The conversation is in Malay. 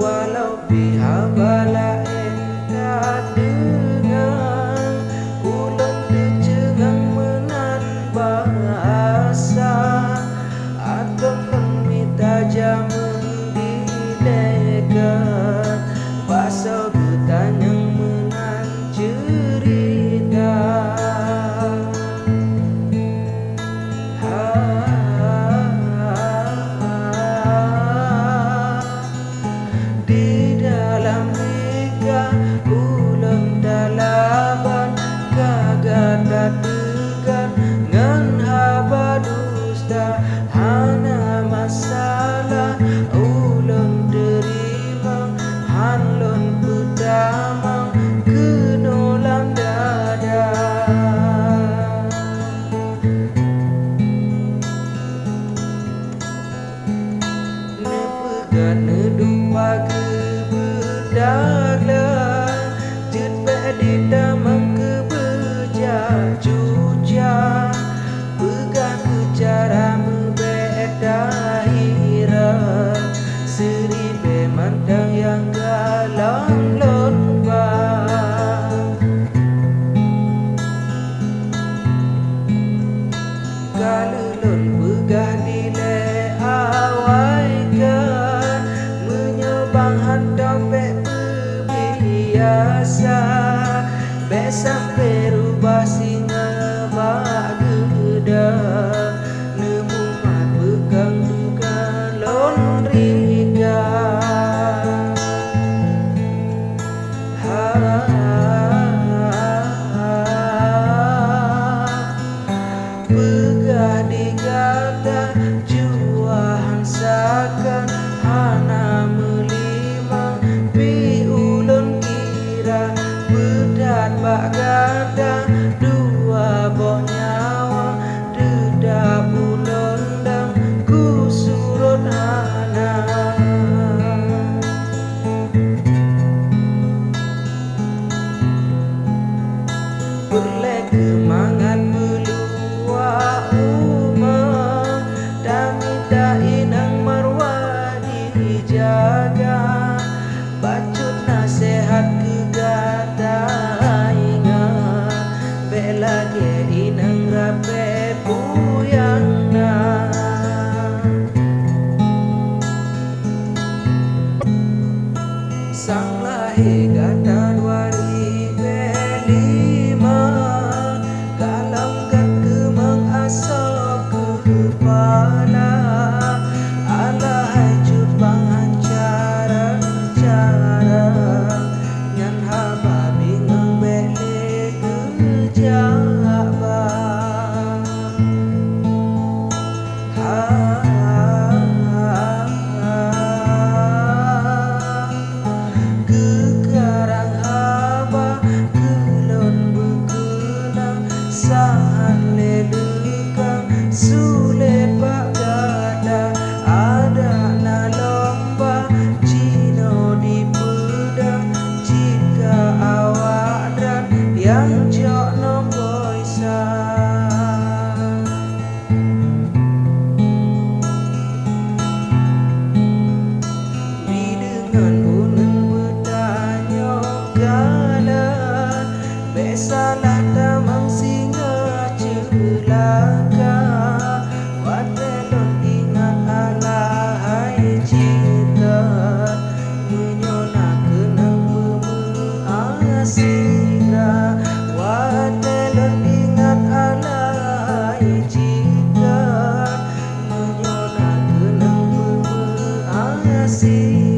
walau pihak balain tak dengar ulun tercengang menan bahasa atau minta jamu dilekan pasal bertanya menan cerita. Di dalam rika ulun dalaban kagak tegan ngan haba dusta hana masalah ulun derima hanlun pertama kenolang dada. Nepegan neduk pagi berdaglah jepek di damang kebejak cuca pegang ke cara membeda hira seribe mantang yang galang lombang kalulun begah dile awaikan menyobang handang bek biasa bek sampai rubah singa bak gedang nemu mat pegang duga lon rika. Pegah digata juahan sakan hana melima pi ulun kira bedat bak gada dua boh nyawa dedak ulun dam ku surut hana. Berlek kemangan meluak umah damita inang marwah dijaga bacut nasihat kegata ingat bela dia inang rape puyang na. Sang lahir gata 2005 kalam kat kemang asal kepala alahai jupang cara nyan haba bingung bele kejaba. Kekarang haba kelon berkenang sahan lelekang sulit bak gada ada na lomba Cino di pedang jika awak dan yang jok nombor dengan ulun bertanya galan besalah tamang singa celaka watelon ingat alahai cinta menyona kenang bermengasira watelon ingat alahai cinta menyona kenang bermengasira.